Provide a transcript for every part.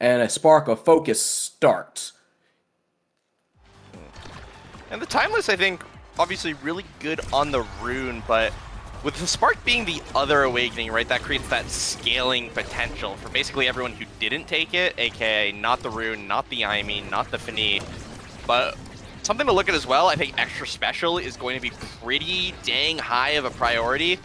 and a spark of focus starts. And the Timeless, I think, obviously really good on the rune, but with the Spark being the other awakening, right, that creates that scaling potential for basically everyone who didn't take it, aka not the rune, not the Aimi, not the Fini. But something to look at as well, I think extra special is going to be pretty dang high of a priority.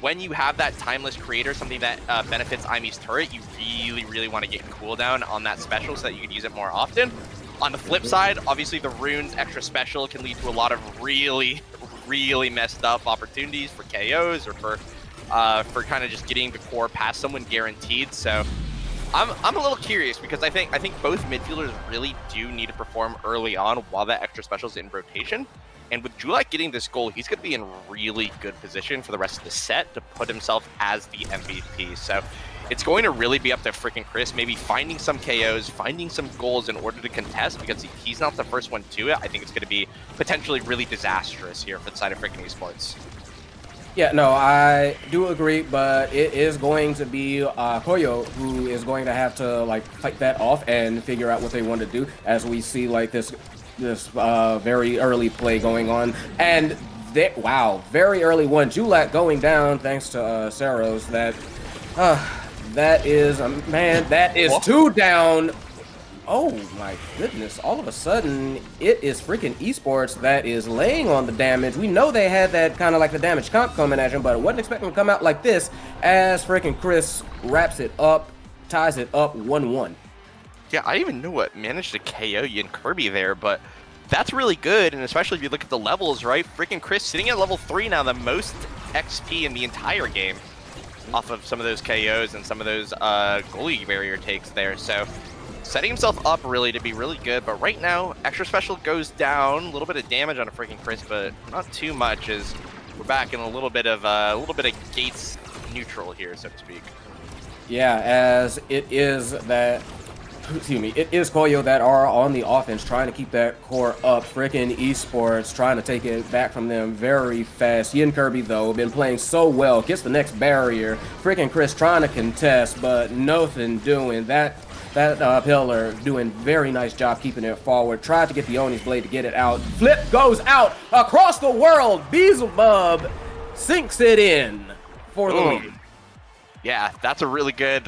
When you have that Timeless creator, something that benefits Aimi's turret, you really want to get cooldown on that special so that you can use it more often. On the flip side, obviously the runes extra special can lead to a lot of really messed up opportunities for KOs or for kind of just getting the core past someone guaranteed. So I'm a little curious because I think both midfielders really do need to perform early on while that extra special is in rotation. And with Julak getting this goal, he's going to be in really good position for the rest of the set to put himself as the MVP. So it's going to really be up to freaking Chris, maybe finding some KOs, finding some goals in order to contest, because he's not the first one to it. I think it's going to be potentially really disastrous here for the side of freaking esports. Yeah, no, I do agree, but it is going to be COYO who is going to have to like fight that off and figure out what they want to do, as we see like this very early play going on. And wow, very early one. Julak going down thanks to Saros. That is, man, that is two down. Oh my goodness, all of a sudden, it is freaking esports that is laying on the damage. We know they had that kind of like the damage comp coming at him, but I wasn't expecting to come out like this as freaking Chris wraps it up, ties it up 1-1. Yeah, I didn't even know what managed to KO Yin Kirby there, but that's really good, and especially if you look at the levels, right? Freaking Chris sitting at level 3 now, the most XP in the entire game off of some of those KOs and some of those goalie barrier takes there. So setting himself up really to be really good, but right now, extra special goes down, a little bit of damage on a freaking Chris, but not too much, as we're back in a little bit of Gates neutral here, so to speak. Yeah, as it is that, excuse me, it is COYO that are on the offense trying to keep that core up. Frickin' esports trying to take it back from them very fast. Yin Kirby, though, been playing so well, gets the next barrier. Frickin' Chris trying to contest, but nothing doing. That pillar doing very nice job keeping it forward. Tried to get the Oni's blade to get it out. Flip goes out across the world. Beelzebub sinks it in for the lead. Yeah, that's a really good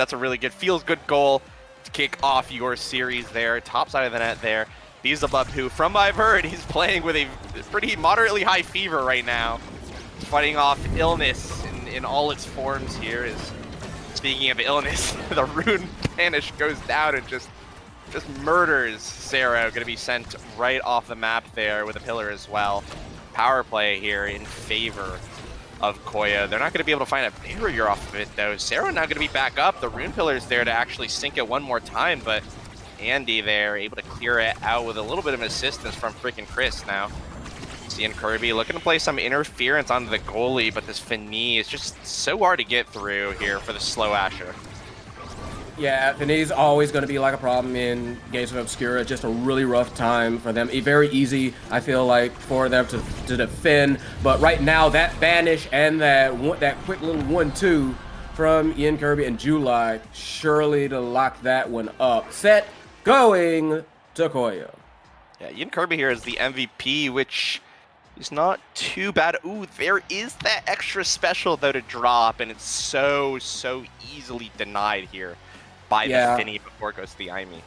feels good goal to kick off your series there. Top side of the net there. Beelzebub, who from what I've heard, he's playing with a pretty moderately high fever right now. He's fighting off illness in all its forms here. Speaking of illness, the rune banish goes down and just murders Zero. Going to be sent right off the map there with a pillar as well. Power play here in favor of COYO. They're not going to be able to find a barrier off of it though. Zero now going to be back up. The rune pillar is there to actually sink it one more time, but Andy there able to clear it out with a little bit of assistance from freaking Chris now. Seeing Kirby looking to play some interference onto the goalie, but this Fini is just so hard to get through here for the slow Asher. Yeah, Fini's always going to be like a problem in Gates of Obscura. Just a really rough time for them. Very easy, I feel like, for them to defend. But right now, that banish and that quick little 1-2 from Ian Kirby and Julak surely to lock that one up. Set going to COYO. Yeah, Ian Kirby here is the MVP, which is not too bad. Ooh, there is that extra special though to drop, and it's so easily denied here by the Fini before it goes to the Aimi.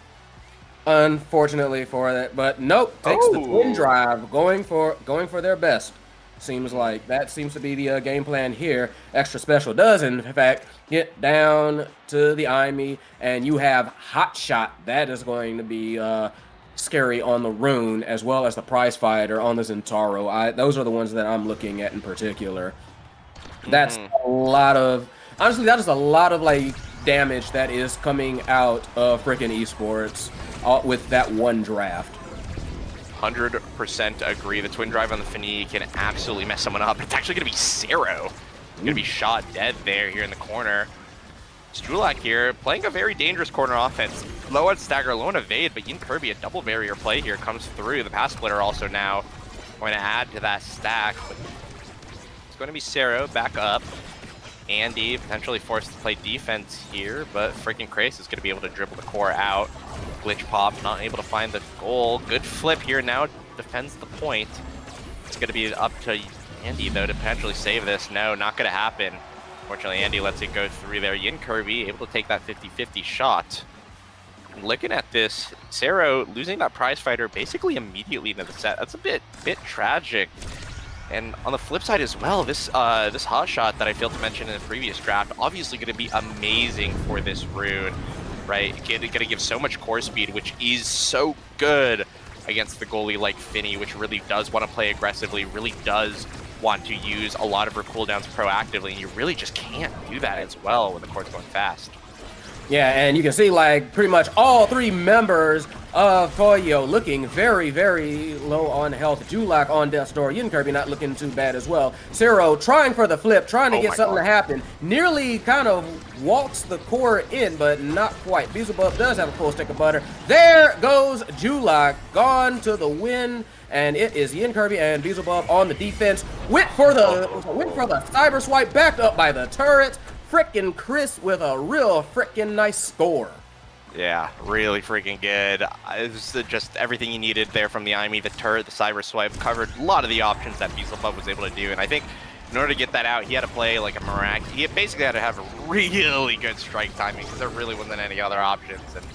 Unfortunately for that, but nope, takes the twin drive, going for their best. Seems like that seems to be the game plan here. Extra special does in fact get down to the Aimi, and you have Hot Shot. That is going to be scary on the rune, as well as the prize fighter on the Zentaro. Those are the ones that I'm looking at in particular. That's a lot of, honestly, that is a lot of like damage that is coming out of freaking esports with that one draft. 100% agree. The twin drive on the Fini can absolutely mess someone up. It's actually going to be Zero. Going to be shot dead there here in the corner. Julak here playing a very dangerous corner offense. Low on stagger, low on evade, but Yin Kirby, a double barrier play here comes through. The pass splitter also now going to add to that stack. But it's going to be Zero back up. Andy potentially forced to play defense here, but freaking Chris is going to be able to dribble the core out. Glitch pop, not able to find the goal. Good flip here, now defends the point. It's going to be up to Andy, though, to potentially save this. No, not going to happen. Fortunately, Andy lets it go through there. Yin Kirby able to take that 50-50 shot. And looking at this, Cero losing that prize fighter basically immediately into the set. That's a bit tragic. And on the flip side as well, this hot shot that I failed to mention in the previous draft, obviously going to be amazing for this rune, right? Going to give so much core speed, which is so good against the goalie like Finny, which really does want to play aggressively, really does want to use a lot of her cooldowns proactively, and you really just can't do that as well when the core's going fast. Yeah, and you can see like pretty much all three members of COYO looking very, very low on health. Julak on death's door. Yin Kirby not looking too bad as well. Cero trying for the flip, trying to get something to happen. Nearly kind of waltzed the core in, but not quite. Beelzebub does have a full stick of butter. There goes Julak, gone to the wind. And it is Yin Kirby and Beelzebub on the defense. Went for the cyber swipe, backed up by the turret. Frickin' Chris with a real frickin' nice score. Yeah, really freaking good. It was just everything you needed there from the IME, the turret, the cyber swipe, covered a lot of the options that Beelzebub was able to do. And I think in order to get that out, he had to play like a miraculous. He basically had to have a really good strike timing because there really wasn't any other options. And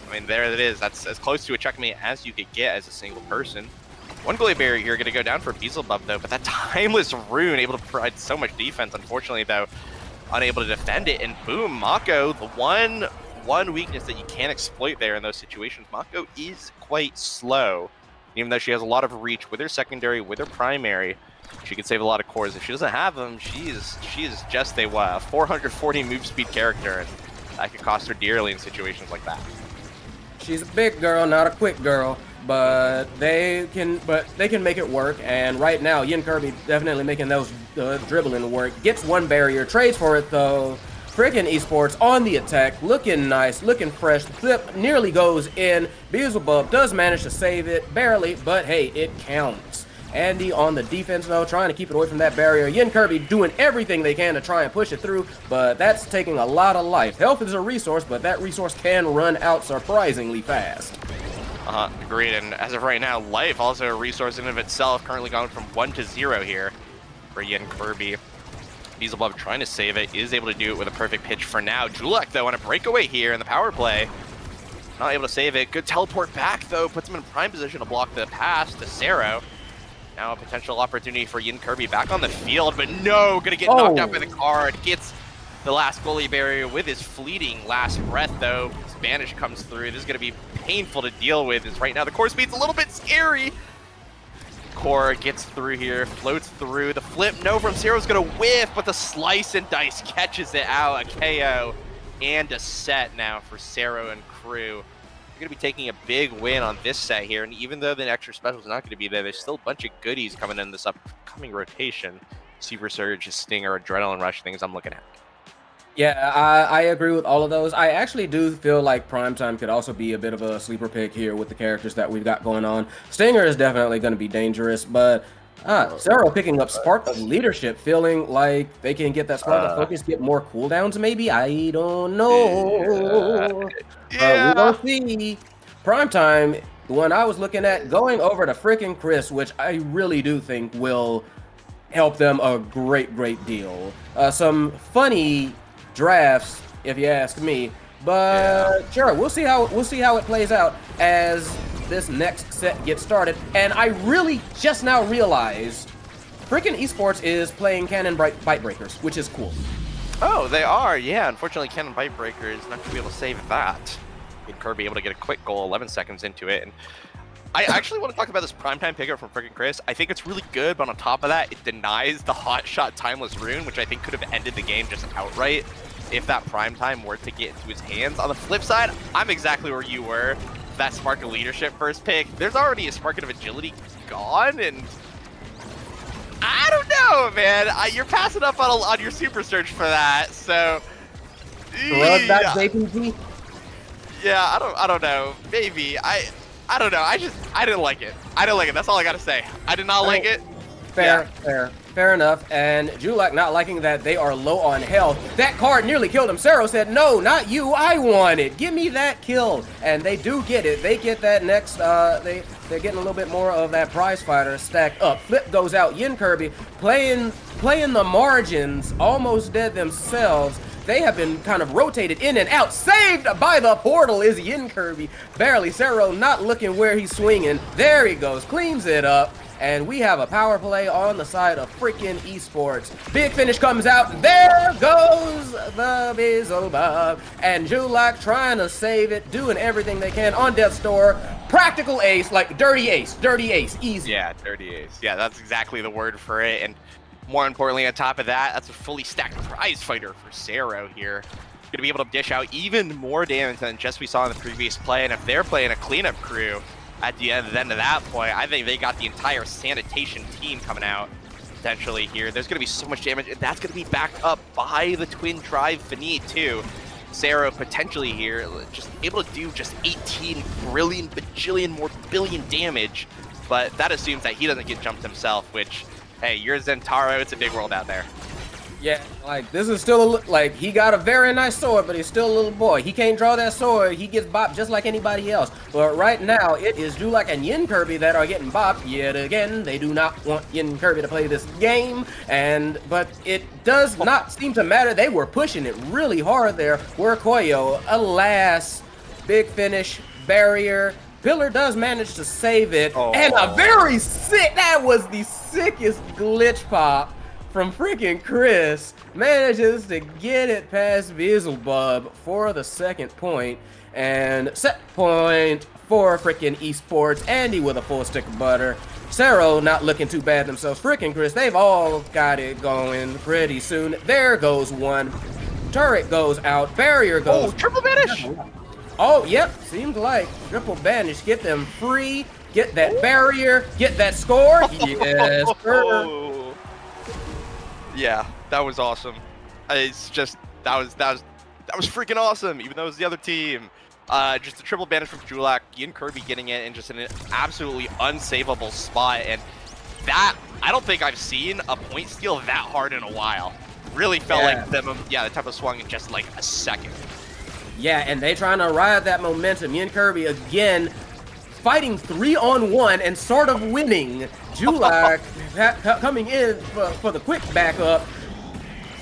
I mean, there it is. That's as close to a checkmate as you could get as a single person. One goalie barrier here going to go down for Beelzebub though, but that timeless rune able to provide so much defense. Unfortunately though, unable to defend it, and boom, Mako, the one weakness that you can't exploit there in those situations. Mako is quite slow, even though she has a lot of reach with her secondary, with her primary. She can save a lot of cores. If she doesn't have them, she is just a 440 move speed character, and that could cost her dearly in situations like that. She's a big girl, not a quick girl, but they can make it work. And right now, Yin Kirby definitely making those dribbling work. Gets one barrier, trades for it though. Frickin' Esports on the attack, looking nice, looking fresh. The flip nearly goes in. Beelzebub does manage to save it, barely, but hey, it counts. Andy on the defense though, trying to keep it away from that barrier. Yin Kirby doing everything they can to try and push it through, but that's taking a lot of life. Health is a resource, but that resource can run out surprisingly fast. Agreed, and as of right now, life also a resource in and of itself, currently going from 1 to 0 here for Yin Kirby. Beelzebub trying to save it, is able to do it with a perfect pitch for now. Julek though on a breakaway here in the power play. Not able to save it. Good teleport back though, puts him in prime position to block the pass to Cero. Now a potential opportunity for Yin Kirby back on the field, but no, gonna get knocked out by the card. Gets the last goalie barrier with his fleeting last breath though. Spanish comes through. This is gonna be painful to deal with, as right now the core speed's a little bit scary. Core gets through here, floats through. The flip, no, from Cero's gonna whiff, but the slice and dice catches it out. A KO and a set now for Cero and crew. You're gonna be taking a big win on this set here, and even though the extra special is not gonna be there, there's still a bunch of goodies coming in this upcoming rotation. Super Surge, Stinger, Adrenaline Rush, things I'm looking at. Yeah, I agree with all of those. I actually do feel like Primetime could also be a bit of a sleeper pick here with the characters that we've got going on. Stinger is definitely going to be dangerous, but Cero picking up Spark of Leadership, feeling like they can get that Spark of Focus, get more cooldowns maybe? I don't know. Yeah. We don't see. Primetime, the one I was looking at, going over to frickin' Chris, which I really do think will help them a great deal. Some funny drafts, if you ask me, but yeah. Sure, we'll see how it plays out as this next set gets started. And I really just now realized freaking Esports is playing Cannon Bite Breakers, which is cool. Oh, they are, yeah. Unfortunately, Cannon Bite Breaker is not going to be able to save that. Kirby able to get a quick goal 11 seconds into it, and I actually want to talk about this primetime pickup from freaking Chris. I think it's really good, but on top of that, it denies the hot shot timeless rune, which I think could have ended the game just outright if that primetime were to get into his hands. On the flip side, I'm exactly where you were. That Spark of Leadership first pick, there's already a Spark of Agility gone, and I don't know, man. You're passing up on your Super Search for that, so Rub that JPG? Yeah, I don't know. Maybe. I don't know. I didn't like it. I didn't like it. That's all I gotta say. I did not like it. Fair. Fair enough. And Julak not liking that they are low on health. That card nearly killed him. Sero said, no, not you. I want it. Give me that kill. And they do get it. They get that next, they're getting a little bit more of that prize fighter stacked up. Flip goes out. Yin Kirby playing the margins, almost dead themselves. They have been kind of rotated in and out. Saved by the portal is Yin Kirby. Barely. Sero not looking where he's swinging. There he goes. Cleans it up. And we have a power play on the side of freaking esports. Big finish comes out. There goes the Beelzebub. And Julak trying to save it, doing everything they can on Death's Door. Practical ace, like dirty ace, easy. Yeah, dirty ace. Yeah, that's exactly the word for it. And more importantly, on top of that, that's a fully stacked prize fighter for Sero here. Going to be able to dish out even more damage than just we saw in the previous play. And if they're playing a cleanup crew, at the end of that point, I think they got the entire sanitation team coming out potentially here. There's going to be so much damage, and that's going to be backed up by the twin drive Fini too. Sero potentially here, just able to do just 18 bajillion more billion damage, but that assumes that he doesn't get jumped himself, which, hey, you're Zentaro, it's a big world out there. Yeah, like, this is still, like, he got a very nice sword, but he's still a little boy. He can't draw that sword. He gets bopped just like anybody else. But right now, it is Julak and Yin Kirby that are getting bopped yet again. They do not want Yin Kirby to play this game, but it does not seem to matter. They were pushing it really hard there. Where COYO, alas, big finish, barrier. Pillar does manage to save it, and a very sick, that was the sickest glitch pop from freaking Chris. Manages to get it past Beelzebub for the second point, and set point for freaking esports. Andy with a full stick of butter. Sero not looking too bad themselves. Freaking Chris, they've all got it going pretty soon. There goes one. Turret goes out. Barrier goes. Oh, triple banish! Oh, yep, seems like triple banish. Get them free. Get that barrier. Get that score. Yes, sir. Yeah, that was awesome. It's just that was freaking awesome. Even though it was the other team, just a triple banish from Julak, Yin Kirby getting it in just an absolutely unsavable spot, and that I don't think I've seen a point steal that hard in a while. Really felt like the type of swung in just like a second. Yeah, and they trying to ride that momentum. Yin Kirby again fighting 3-on-1 and sort of winning. Julak coming in for the quick backup.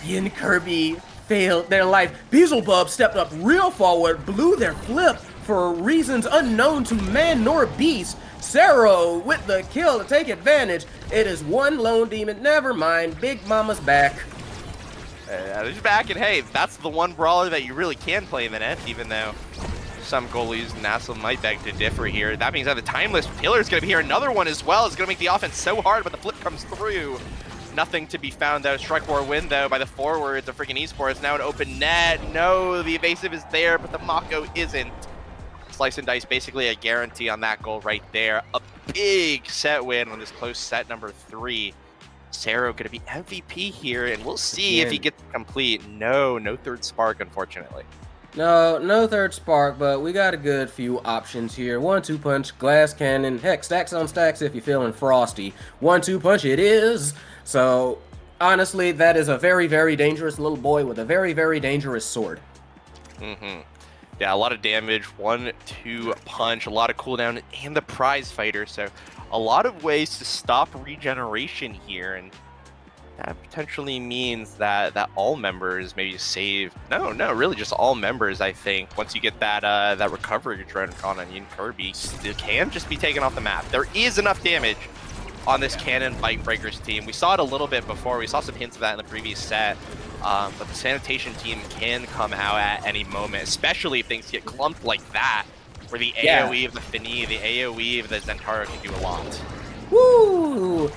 Yin Kirby failed their life. Beelzebub stepped up real forward, blew their flip for reasons unknown to man nor beast. Sero with the kill to take advantage. It is one lone demon. Never mind. Big Mama's back. He's back, and hey, that's the one brawler that you really can play in the net, even though some goalies, NASA might beg to differ here. That means that the timeless pillar is going to be here. Another one as well is going to make the offense so hard, but the flip comes through. Nothing to be found though. Strike war win though by the forwards of freaking esports. Now an open net. No, the evasive is there, but the Mako isn't. Slice and dice, basically a guarantee on that goal right there. A big set win on this close set number 3. Sero going to be MVP here, and we'll see if he gets complete. No third spark, unfortunately. No third spark, but we got a good few options here. 1-2 punch, glass cannon, heck, stacks on stacks if you're feeling frosty. 1-2 punch it is. So, honestly, that is a very, very dangerous little boy with a very, very dangerous sword. Yeah, a lot of damage, 1-2 punch, a lot of cooldown, and the prize fighter. So, a lot of ways to stop regeneration here, and that potentially means that all members maybe save. No, really just all members. I think once you get that recovery drone on Yin Kirby, it can just be taken off the map. There is enough damage on this Cannon Bite Breakers team. We saw it a little bit before. We saw some hints of that in the previous set. But the sanitation team can come out at any moment, especially if things get clumped like that, where the AoE of the Fini, the AoE of the Zentaro can do a lot. Woo!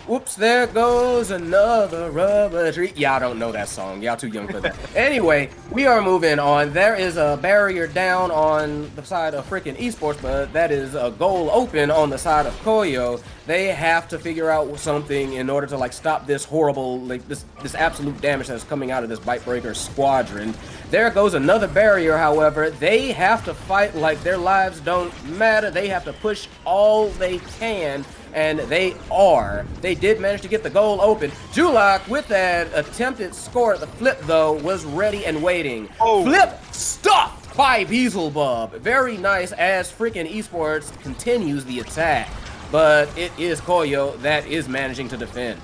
Whoops, there goes another rubber tree. Yeah, I don't know that song. Y'all too young for that. Anyway, we are moving on. There is a barrier down on the side of freaking esports, but that is a goal open on the side of COYO. They have to figure out something in order to like stop this horrible, like this absolute damage that's coming out of this Bite Breaker squadron. There goes another barrier, however. They have to fight like their lives don't matter. They have to push all they can, and they are. They did manage to get the goal open. Julak, with that attempted score at the flip, though, was ready and waiting. Oh. Flip stopped by Beelzebub. Very nice as freaking Esports continues the attack. But it is COYO that is managing to defend.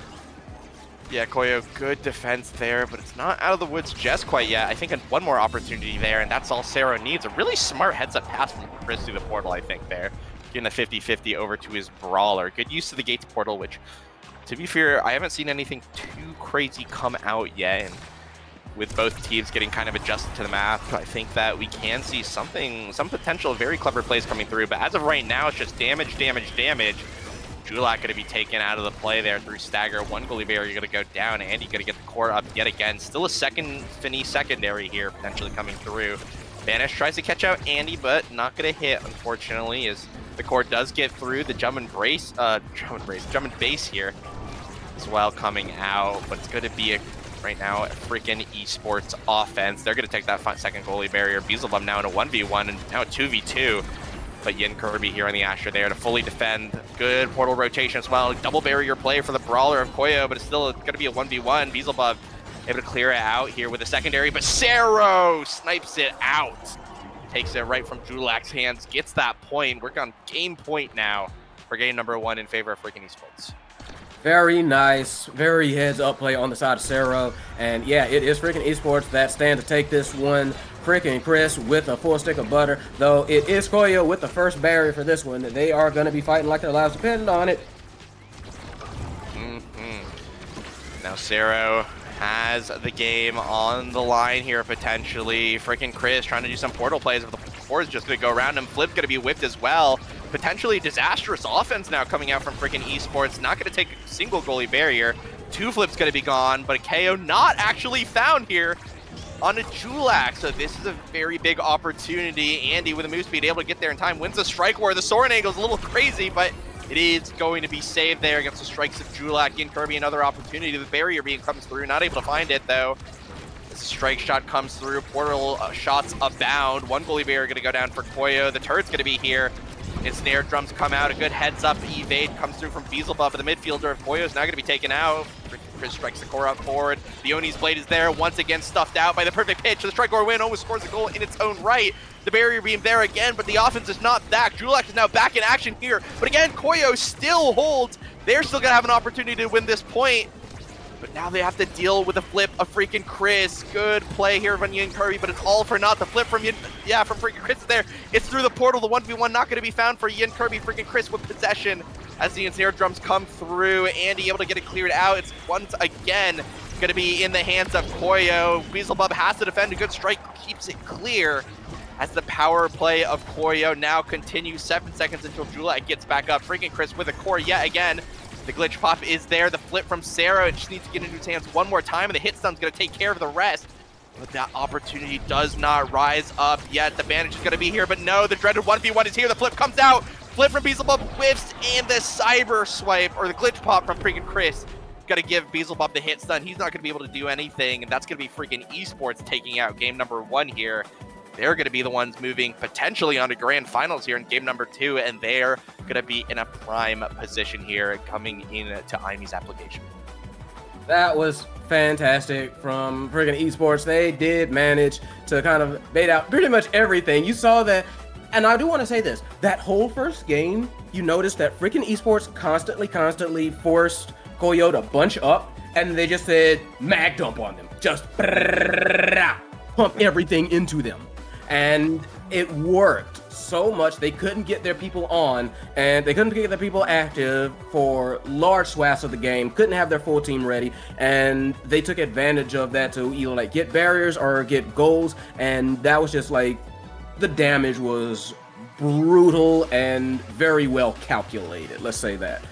Yeah, COYO, good defense there, but it's not out of the woods just quite yet. I think one more opportunity there, and that's all Sarah needs. A really smart heads-up pass from Chris through the portal, I think, there. Getting a 50-50 over to his Brawler. Good use of the Gates portal, which, to be fair, I haven't seen anything too crazy come out yet, and with both teams getting kind of adjusted to the map, I think that we can see some potential very clever plays coming through, but as of right now, it's just damage, damage, damage. Julak going to be taken out of the play there through stagger. One goalie barrier going to go down. Andy going to get the core up yet again. Still a second Finny secondary here potentially coming through. Vanish tries to catch out Andy, but not going to hit, unfortunately, as the core does get through. The jump and base here as well coming out, but it's going to be right now a freaking Esports offense. They're going to take that second goalie barrier. Beelzebub now in a 1v1 and now a 2v2. But Yin Kirby here on the Asher there to fully defend. Good portal rotation as well. Double barrier play for the Brawler of COYO, but it's still going to be a 1v1. Beelzebub able to clear it out here with a secondary, but Sero snipes it out. Takes it right from Julak's hands, gets that point. We're on game point now for game number 1 in favor of freaking Esports. Very nice, very heads-up play on the side of Sero. And yeah, it is freaking Esports that stand to take this one. Freaking Chris with a full stick of butter, though it is COYO with the first barrier for this one. They are going to be fighting like their lives depend on it. Now Sero has the game on the line here potentially. Freaking Chris trying to do some portal plays, but the four is just going to go around him. Flip's going to be whipped as well. Potentially disastrous offense now coming out from freaking Esports. Not going to take a single goalie barrier. 2 Flips going to be gone, but a KO not actually found here on a Julak, so this is a very big opportunity. Andy with a move speed able to get there in time, wins the strike war. The Soren angle is a little crazy, but it is going to be saved there against the strikes of Julak. And Kirby another opportunity. The barrier being comes through, not able to find it though. As the strike shot comes through, portal shots abound. One goalie barrier going to go down for COYO. The turret's going to be here. And snare drums come out. A good heads up evade comes through from Beelzebub, but the midfielder of COYO is now going to be taken out. Chris strikes the core up forward. The Oni's blade is there, once again stuffed out by the perfect pitch. The strike or win almost scores a goal in its own right. The barrier beam there again, but the offense is not back. Julak is now back in action here. But again, COYO still holds. They're still going to have an opportunity to win this point. But now they have to deal with a flip of freaking Chris. Good play here from Yin Kirby, but it's all for naught. The flip from from freaking Chris is there. It's through the portal. The 1v1 not going to be found for Yin Kirby. Freaking Chris with possession as the ensnare drums come through. Andy able to get it cleared out. It's once again going to be in the hands of COYO. Beelzebub has to defend. A good strike keeps it clear as the power play of COYO now continues. 7 seconds until Julak gets back up. Freaking Chris with a core yet again. The glitch pop is there. The flip from Sarah. It just needs to get into his hands one more time, and the hit stun's going to take care of the rest. But that opportunity does not rise up yet. The bandage is going to be here, but no, the dreaded 1v1 is here. The flip comes out. Flip from Beelzebub whiffs, and the cyber swipe, or the glitch pop from freaking Chris. Got to give Beelzebub the hit stun. He's not going to be able to do anything, and that's going to be freaking Esports taking out game number 1 here. They're going to be the ones moving potentially on to grand finals here in game number 2, and they're going to be in a prime position here coming into IME's application. That was fantastic from freaking Esports. They did manage to kind of bait out pretty much everything. You saw that, and I do want to say this, that whole first game, you noticed that freaking Esports constantly forced COYO to bunch up, and they just said mag dump on them. Just pump everything into them. And it worked so much. They couldn't get their people on, and they couldn't get their people active for large swaths of the game, couldn't have their full team ready, and they took advantage of that to either like get barriers or get goals. And that was just like, the damage was brutal and very well calculated, let's say that.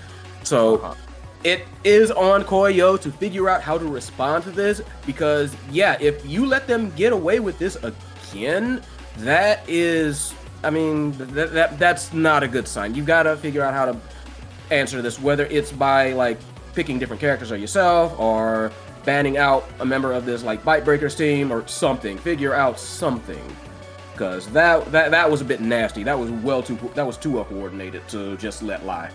So it is on COYO to figure out how to respond to this, because yeah, if you let them get away with this again, that is, I mean, that's not a good sign. You've got to figure out how to answer this, whether it's by like picking different characters or yourself, or banning out a member of this like Bite Breakers team or something. Figure out something. Cause that was a bit nasty. That was too coordinated to just let lie.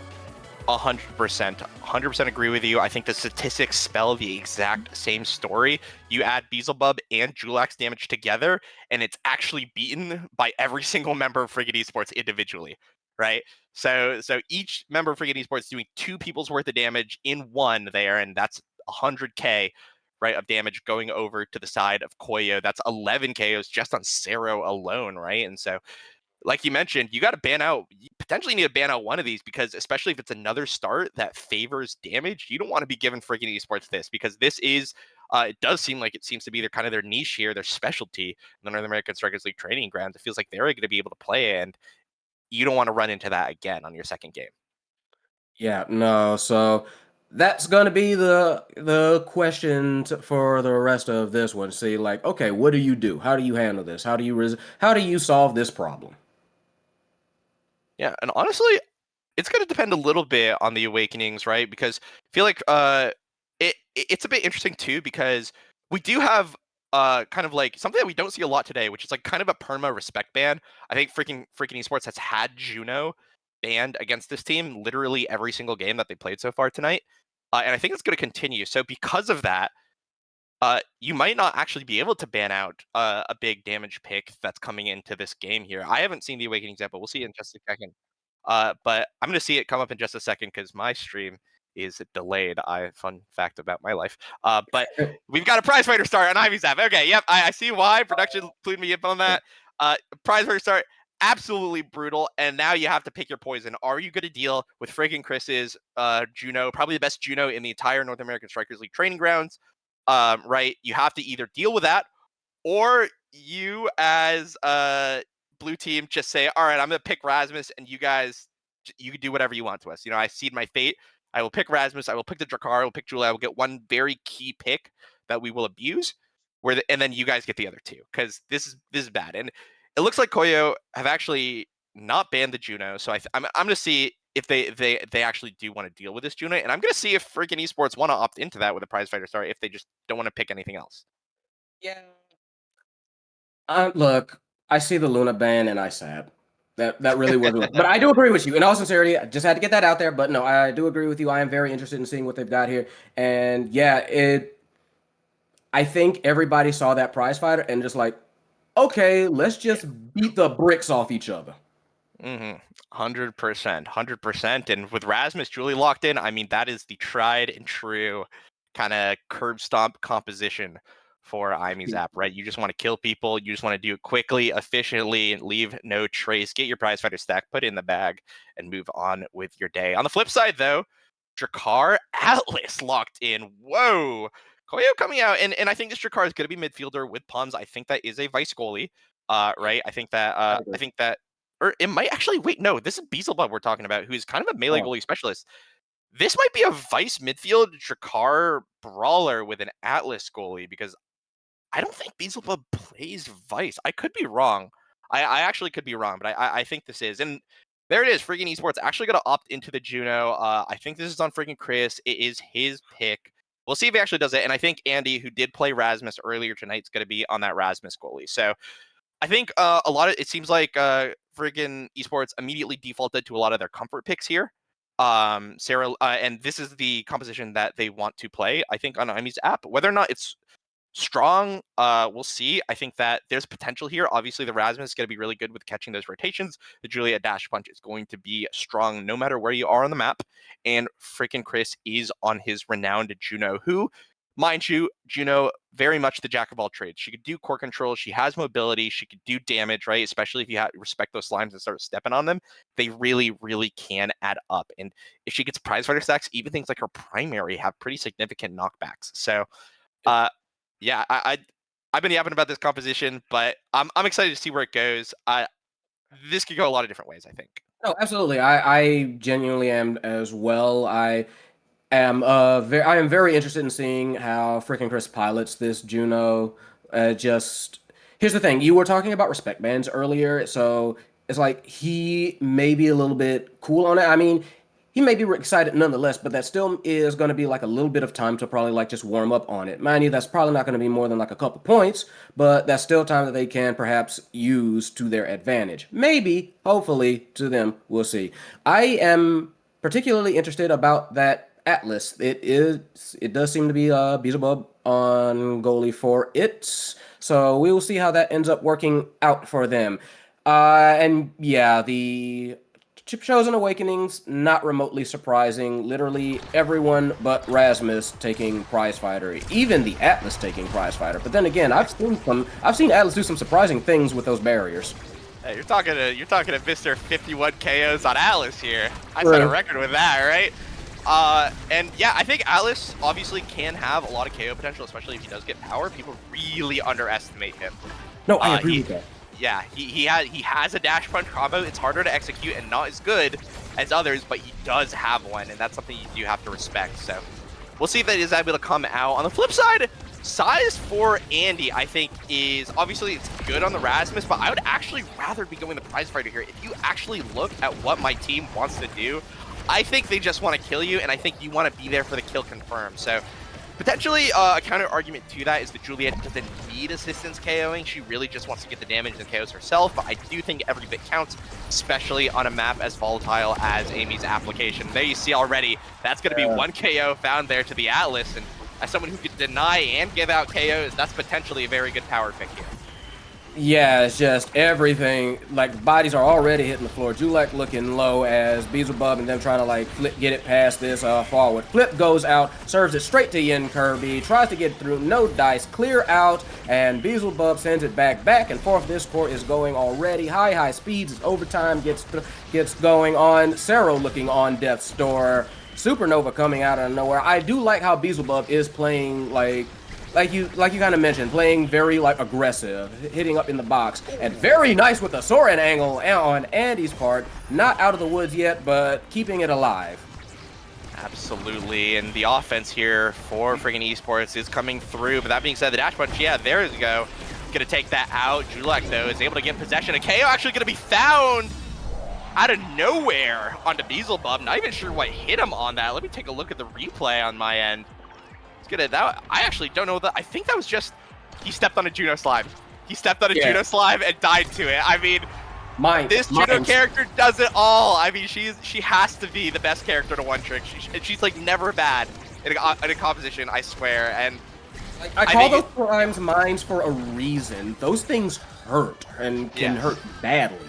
100% agree with you. I think the statistics spell the exact same story. You add Beelzebub and Julax damage together, and it's actually beaten by every single member of Frigate Esports individually, right? So each member of Frigate Esports doing 2 people's worth of damage in one there, and that's 100k, right, of damage going over to the side of COYO. That's 11 KOs just on Cero alone, right? And so like you mentioned, you got to ban out. You potentially need to ban out one of these because, especially if it's another start that favors damage, you don't want to be giving freaking esports this because this is. It does seem like it seems to be their kind of their niche here, their specialty in the North American Strikers League training grounds. It feels like they're going to be able to play, and you don't want to run into that again on your second game. Yeah, no. So that's gonna be the question for the rest of this one. See, like, okay, what do you do? How do you handle this? How do you solve this problem? Yeah, and honestly, it's going to depend a little bit on the awakenings, right? Because I feel like it's a bit interesting too because we do have kind of like something that we don't see a lot today, which is like kind of a perma respect ban. I think freaking esports has had Juno banned against this team literally every single game that they played so far tonight, and I think it's going to continue. So because of that, you might not actually be able to ban out a big damage pick that's coming into this game here. I haven't seen the awakening example. We'll see it in just a second. But I'm going to see it come up in just a second because my stream is delayed. Fun fact about my life. But we've got a prize fighter start on Ivy's app. Okay, yep, I see why. Production clued me up on that. Prize fighter start, absolutely brutal. And now you have to pick your poison. Are you going to deal with friggin' Chris's Juno, probably the best Juno in the entire North American Strikers League training grounds? Right, you have to either deal with that or you as blue team just say, all right, I'm gonna pick Rasmus, and you guys, you can do whatever you want to us. You know, I cede my fate. I will pick Rasmus. I will pick the Drakkar. I will pick Julia. I will get one very key pick that we will abuse, and then you guys get the other two because this is bad. And it looks like COYO have actually not banned the Juno, so I'm gonna see if they actually do want to deal with this Juno, and I'm gonna see if freaking esports want to opt into that with a prize fighter star if they just don't want to pick anything else. Yeah. Look, I see the Luna ban and I sad. That really was rough. But I do agree with you. In all sincerity, I just had to get that out there. But no, I do agree with you. I am very interested in seeing what they've got here. And yeah, I think everybody saw that prize fighter and just like, okay, let's just beat the bricks off each other. 100%. And with Rasmus Julie locked in, I mean, that is the tried and true kind of curb stomp composition for IME's app, right? You just want to kill people. You just want to do it quickly, efficiently, and leave no trace. Get your prize fighter stack, put it in the bag, and move on with your day. On the flip side, though, Drakkar Atlas locked in. Whoa. COYO coming out, and I think this Drakkar is going to be midfielder with Pums. I think that is a vice goalie, right? I think that or it might actually wait. No, this is Beelzebub we're talking about, who's kind of a melee Oh, goalie specialist. This might be a vice midfield Drakkar brawler with an Atlas goalie because I don't think Beelzebub plays vice. I could be wrong. I actually could be wrong, but I think this is. And there it is. Freaking esports actually going to opt into the Juno. I think this is on freaking Chris. It is his pick. We'll see if he actually does it. And I think Andy, who did play Rasmus earlier tonight, is going to be on that Rasmus goalie. So I think a lot of it seems like friggin' esports immediately defaulted to a lot of their comfort picks here. Sarah, and this is the composition that they want to play. I think on IME's app, whether or not it's strong, we'll see. I think that there's potential here. Obviously, the Rasmus is going to be really good with catching those rotations. The Julia Dash Punch is going to be strong no matter where you are on the map. And freaking Chris is on his renowned Juno, who, mind you, Juno, very much the jack of all trades. She could do core control. She has mobility. She could do damage, right? Especially if you respect those slimes and start stepping on them. They really, really can add up. And if she gets prize fighter stacks, even things like her primary have pretty significant knockbacks. So, yeah, I've been yapping about this composition, but I'm excited to see where it goes. This could go a lot of different ways, I think. no, absolutely. I genuinely am as well. I am very interested in seeing how freaking Chris pilots this Juno. Just here's the thing: you were talking about respect bands earlier, so it's like he may be a little bit cool on it. I mean, he may be excited nonetheless, but that still is going to be like a little bit of time to probably like just warm up on it. Mind you, that's probably not going to be more than like a couple points, but that's still time that they can perhaps use to their advantage. Maybe, hopefully, to them, we'll see. I am particularly interested about that Atlas. It does seem to be Beelzebub on goalie for it, so we will see how that ends up working out for them. And yeah, the Chip Shows and Awakenings, not remotely surprising. Literally everyone but Rasmus taking Prize Fighter, even the Atlas taking Prize Fighter. But then again, I've seen Atlas do some surprising things with those barriers. Hey, you're talking to Mr. 51 KOs on Atlas here. I set a Right. record with that, right? And yeah, I think Atlas obviously can have a lot of KO potential, especially if he does get power. People really underestimate him. No, I agree with that. Yeah, he has a dash punch combo. It's harder to execute and not as good as others, but he does have one, and that's something you do have to respect. So we'll see if that is able to come out. On the flip side, size for Andy, I think, is obviously it's good on the Rasmus, but I would actually rather be going the prize fighter here. If you actually look at what my team wants to do, I think they just want to kill you, and I think you want to be there for the kill confirm. So potentially, a counter argument to that is that Juliet doesn't need assistance KOing. She really just wants to get the damage and KOs herself, but I do think every bit counts, especially on a map as volatile as Amy's application. There you see already, that's going to be one KO found there to the Atlas, and as someone who could deny and give out KOs, that's potentially a very good power pick here. Yeah, it's just everything. Like, bodies are already hitting the floor. Julek looking low as Beelzebub and them trying to, like, get it past this forward. Flip goes out, serves it straight to Yin Kirby, tries to get through, no dice, clear out, and Beelzebub sends it back and forth. This core is going already. High speeds as overtime gets going on. Cero looking on Death's Door. Supernova coming out of nowhere. I do like how Beelzebub is playing, like you kind of mentioned, playing very like aggressive, hitting up in the box, and very nice with the Soren angle on Andy's part. Not out of the woods yet, but keeping it alive. Absolutely, and the offense here for friggin' esports is coming through. But that being said, the dash punch, yeah, there you go. Gonna take that out. Julek, though, is able to get possession. A KO actually gonna be found out of nowhere onto Beelzebub. Not even sure what hit him on that. Let me take a look at the replay on my end. I actually don't know that. I think that was just he stepped on a Juno slime. He stepped on a Juno slime and died to it. I mean, this Juno character does it all. I mean, she has to be the best character to one trick. She's like never bad in a composition, I swear. And I call those primes mines for a reason. Those things hurt and can hurt badly.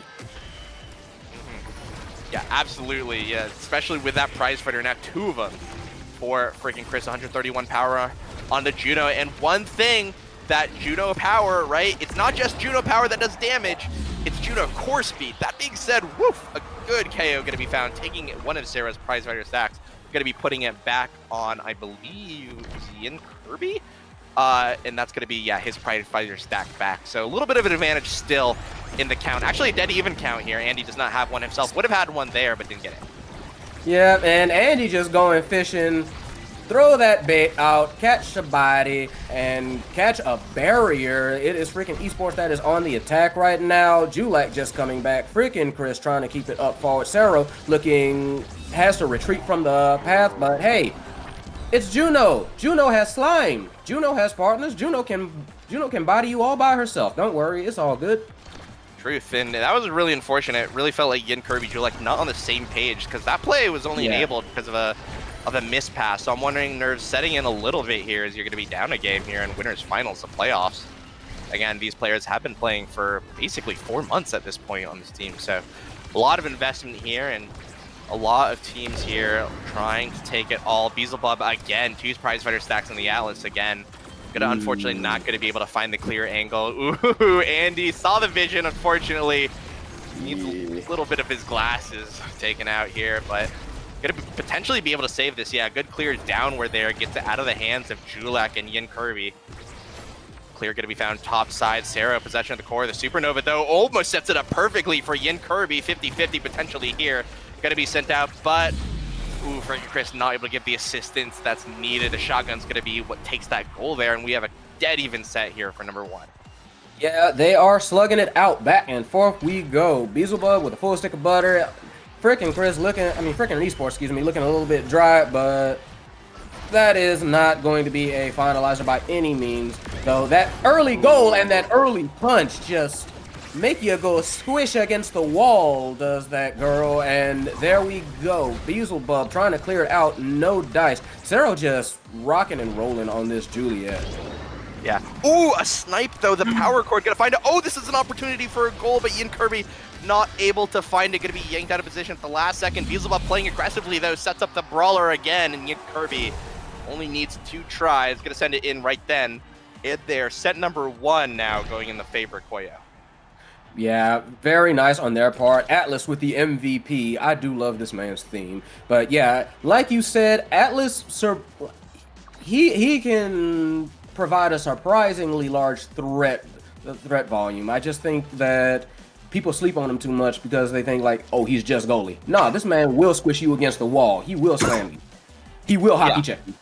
Yeah, absolutely. Yeah, especially with that prize fighter now, 2 of them. For freaking Chris, 131 power on the Juno. And one thing that Juno power, right? It's not just Juno power that does damage, it's Juno core speed. That being said, woof, a good KO gonna be found, taking one of Sarah's prize fighter stacks, gonna be putting it back on, I believe, Yin Kirby? And that's gonna be, yeah, his prize fighter stack back. So a little bit of an advantage still in the count. Actually, a dead even count here. Andy does not have one himself. Would have had one there, but didn't get it. Yeah, and Andy just going fishing, throw that bait out, catch a body, and catch a barrier. It is freaking esports that is on the attack right now. Julek just coming back. Freaking Chris trying to keep it up forward. Cero has to retreat from the path, but hey, it's Juno. Juno has slime. Juno has partners. Juno can body you all by herself. Don't worry, it's all good. Truth, and that was really unfortunate. It really felt like Yin Kirby Julek not on the same page, because that play was only enabled because of a mispass. So I'm wondering, Nerves setting in a little bit here as you're going to be down a game here in winners finals, the playoffs. Again, these players have been playing for basically 4 months at this point on this team, so a lot of investment here and a lot of teams here trying to take it all. Beelzebub again, 2 prize fighter stacks on the Atlas again. Unfortunately not going to be able to find the clear angle. Ooh, Andy saw the vision, unfortunately. Needs a little bit of his glasses taken out here, but going to potentially be able to save this. Yeah, good clear downward there. Gets it out of the hands of Julek and Yin Kirby. Clear going to be found top side. Sarah, possession of the core. The Supernova, though, almost sets it up perfectly for Yin Kirby. 50-50 potentially here. Going to be sent out, but ooh, Frankie Chris not able to give the assistance that's needed. The shotgun's going to be what takes that goal there, and we have a dead even set here for number 1. Yeah, they are slugging it out. Back and forth we go. Beelzebub with a full stick of butter. Frickin' Chris frickin' Esports, excuse me, looking a little bit dry, but that is not going to be a finalizer by any means. Though that early goal and that early punch just make you go squish against the wall, does that girl. And there we go. Beelzebub trying to clear it out, no dice. Zero just rocking and rolling on this Juliet. Yeah. Ooh, a snipe though. The power cord gonna find it. Oh, this is an opportunity for a goal, but Ian Kirby not able to find it. Gonna be yanked out of position at the last second. Beelzebub playing aggressively though, sets up the brawler again, and Ian Kirby only needs 2 tries. Gonna send it in right then. It there. Set number 1 now going in the favor of COYO. Yeah, very nice on their part. Atlas with the MVP. I do love this man's theme. But yeah, like you said, Atlas, he can provide a surprisingly large threat volume. I just think that people sleep on him too much because they think like, oh, he's just goalie. Nah, this man will squish you against the wall. He will slam you. He will hockey check you.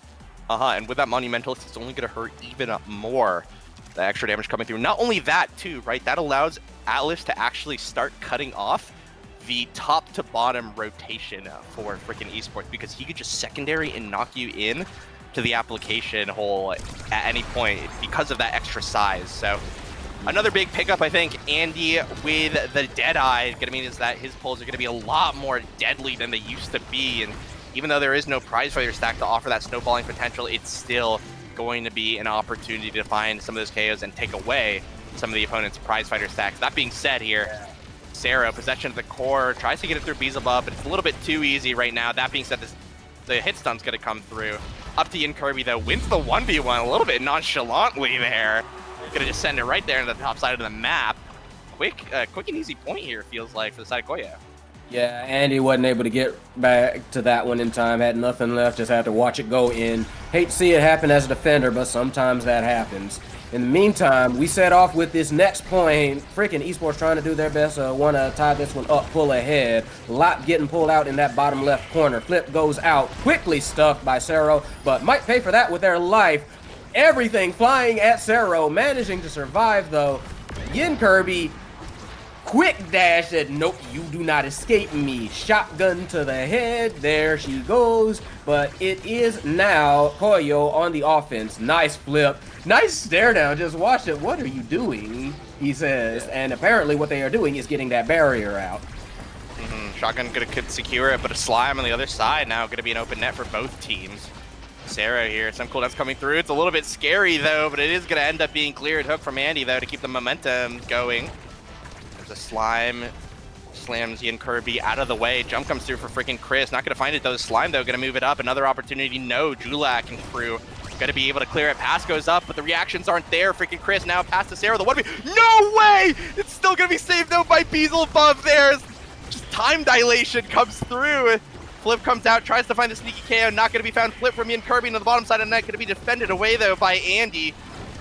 And with that Monumentalist, it's only going to hurt even more. The extra damage coming through. Not only that, too, right? That allows Atlas to actually start cutting off the top to bottom rotation for freaking Esports, because he could just secondary and knock you in to the application hole at any point because of that extra size. So another big pickup, I think. Andy with the Deadeye gonna mean is that his pulls are gonna be a lot more deadly than they used to be, and even though there is no prize fighter stack to offer that snowballing potential, it's still going to be an opportunity to find some of those KOs and take away some of the opponent's prize fighter stacks. That being said here, Sarah, possession of the core, tries to get it through Beelzebub, but it's a little bit too easy right now. That being said, the hit stun's gonna come through. Up to Ian Kirby though, wins the 1v1 a little bit nonchalantly there. Gonna just send it right there into the top side of the map. Quick and easy point here, feels like, for the side of COYO. Yeah, Andy wasn't able to get back to that one in time, had nothing left, just had to watch it go in. Hate to see it happen as a defender, but sometimes that happens. In the meantime, we set off with this next point. Freaking Esports trying to do their best, want to tie this one up, pull ahead. Lop getting pulled out in that bottom left corner. Flip goes out, quickly stuffed by Cero, but might pay for that with their life. Everything flying at Cero, managing to survive though. Yin Kirby, quick dash said, nope, you do not escape me. Shotgun to the head, there she goes. But it is now COYO on the offense. Nice flip, nice stare down, just watch it. What are you doing, he says. And apparently what they are doing is getting that barrier out. Shotgun could secure it, but a slime on the other side now gonna be an open net for both teams. Sarah here, some cooldowns coming through. It's a little bit scary though, but it is gonna end up being cleared. Hook from Andy though to keep the momentum going. The slime slams Ian Kirby out of the way. Jump comes through for freaking Chris. Not going to find it though. Slime though, going to move it up. Another opportunity. No, Julak and crew going to be able to clear it. Pass goes up, but the reactions aren't there. Freaking Chris now pass to Sarah. The 1v. No way! It's still going to be saved though by Beelzebub there. Just time dilation comes through. Flip comes out, tries to find the sneaky KO. Not going to be found. Flip from Ian Kirby to the bottom side of the net. Going to be defended away though by Andy.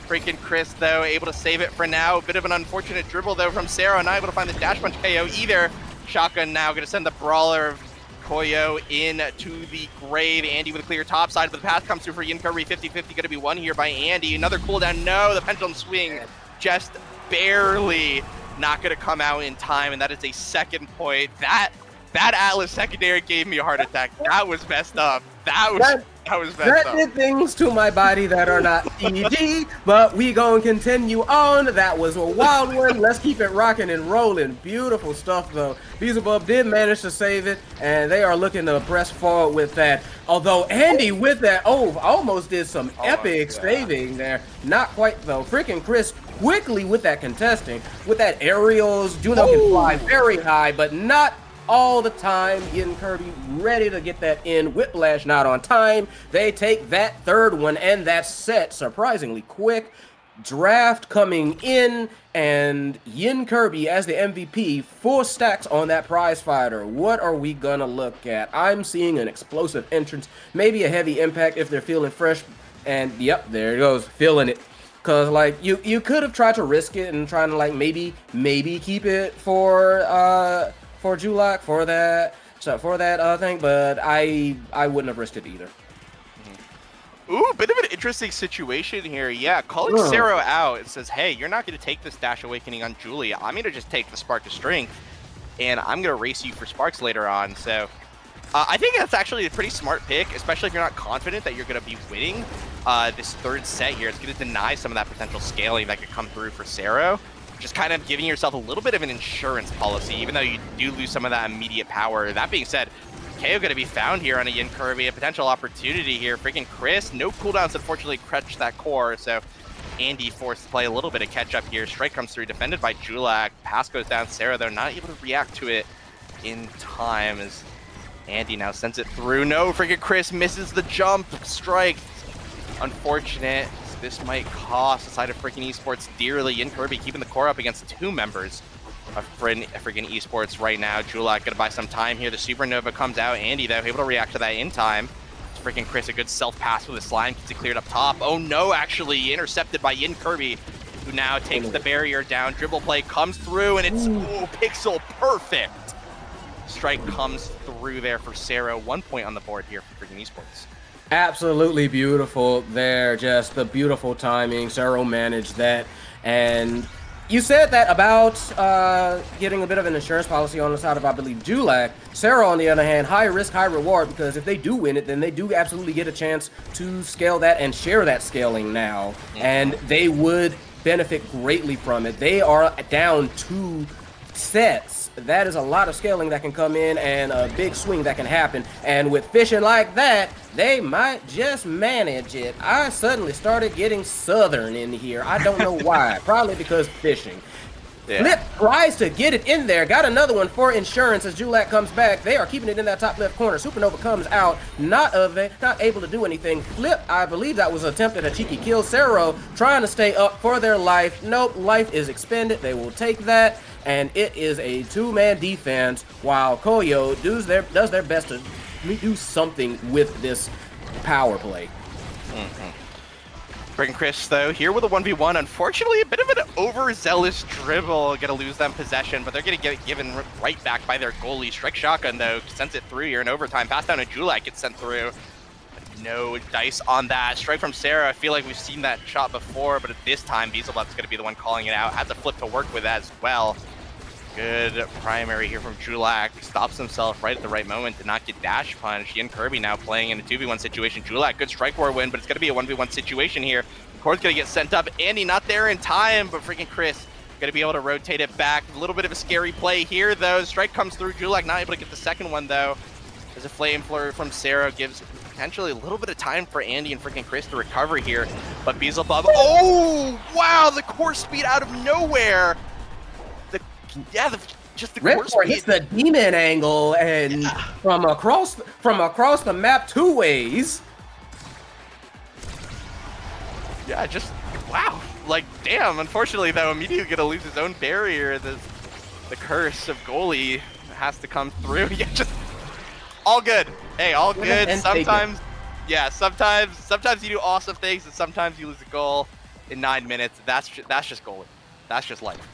Freaking Chris, though, able to save it for now. A bit of an unfortunate dribble, though, from Sarah. Not able to find the dash punch KO either. Shotgun now going to send the brawler of COYO in to the grave. Andy with a clear top side, but the pass comes through for Yin Kirby. 50-50 going to be won here by Andy. Another cooldown. No, the pendulum swing just barely not going to come out in time, and that is a second point. That Atlas secondary gave me a heart attack. That was messed up. That was messed up. That did things to my body that are not PG, but we gonna continue on. That was a wild one. Let's keep it rocking and rolling. Beautiful stuff though. Beelzebub did manage to save it, and they are looking to press forward with that. Although Andy with that, almost did some epic saving there. Not quite though. Freaking Chris quickly with that contesting, with that aerials. Juno can fly very high, but not all the time. Getting Kirby ready to get that in. Whiplash not on time. They take that third one, and that's set surprisingly quick. Draft coming in, and Yin Kirby as the MVP, 4 stacks on that prize fighter. What are we gonna look at? I'm seeing an explosive entrance, maybe a heavy impact if they're feeling fresh, and yep, there it goes, feeling it. Cause like you could have tried to risk it and trying to like maybe keep it for Julak for that thing, but I wouldn't have risked it either. Ooh, bit of an interesting situation here. Yeah, calling Cero out, it says, hey, you're not going to take this Dash Awakening on Julia. I'm going to just take the Spark of Strength. and I'm going to race you for Sparks later on. So I think that's actually a pretty smart pick, especially if you're not confident that you're going to be winning this third set here. It's going to deny some of that potential scaling that could come through for Sero. Just kind of giving yourself a little bit of an insurance policy, even though you do lose some of that immediate power. That being said, KO going to be found here on a Yin Kirby, a potential opportunity here. Freaking Chris, no cooldowns, unfortunately, crutched that core, so Andy forced to play a little bit of catch up here. Strike comes through, defended by Julak. Pass goes down. Sarah, though, not able to react to it in time as Andy now sends it through. No, freaking Chris misses the jump. Strike. Unfortunate. This might cost the side of freaking esports dearly. Yin Kirby keeping the core up against two members of freaking esports right now. Julak gonna buy some time here. The Supernova comes out. Andy, though, able to react to that in time. Freaking Chris, a good self-pass with a slime, gets it cleared up top. Oh no, actually intercepted by Yin Kirby, who now takes the barrier down. Dribble play comes through, and it's pixel perfect. Strike comes through there for Sero. 1 point on the board here for freaking esports. Absolutely beautiful there. Just the beautiful timing. Sero managed that. And you said that about getting a bit of an insurance policy on the side of, I believe, Julak. Sero, on the other hand, high risk, high reward, because if they do win it, then they do absolutely get a chance to scale that and share that scaling now. And they would benefit greatly from it. They are down 2 sets. That is a lot of scaling that can come in and a big swing that can happen. And with fishing like that, they might just manage it. I suddenly started getting southern in here. I don't know why. Probably because fishing. Yeah. Flip tries to get it in there. Got another one for insurance as Julak comes back. They are keeping it in that top left corner. Supernova comes out. Not able to do anything. Flip, I believe that was attempted a cheeky kill. Sero trying to stay up for their life. Nope, life is expended. They will take that. And it is a 2-man defense while COYO does their best to do something with this power play. Freaking Chris, though, here with a 1v1. Unfortunately, a bit of an overzealous dribble. Gonna lose them possession, but they're gonna get it given right back by their goalie. Strike shotgun, though, sends it through here in overtime. Pass down to Julak, gets sent through. No dice on that. Strike from Sarah. I feel like we've seen that shot before, but at this time, Beelzebub's gonna be the one calling it out. Has a flip to work with as well. Good primary here from Julak. Stops himself right at the right moment to not get dash punched. Yin Kirby now playing in a 2v1 situation. Julak, good strike war win, but it's going to be a 1v1 situation here. Core's going to get sent up. Andy not there in time, but freaking Chris going to be able to rotate it back. A little bit of a scary play here, though. Strike comes through. Julak not able to get the second one, though. There's a flame flurry from Sarah. Gives potentially a little bit of time for Andy and freaking Chris to recover here. But Beelzebub, oh, wow, the core speed out of nowhere. Just the Red Core hits the demon angle and from across the map 2 ways. Yeah, just wow. Like damn. Unfortunately, though, immediately gonna lose his own barrier. The curse of goalie has to come through. Yeah, just all good. Hey, all good. Sometimes, yeah, sometimes you do awesome things, and sometimes you lose a goal in 9 minutes. That's just goalie. That's just life.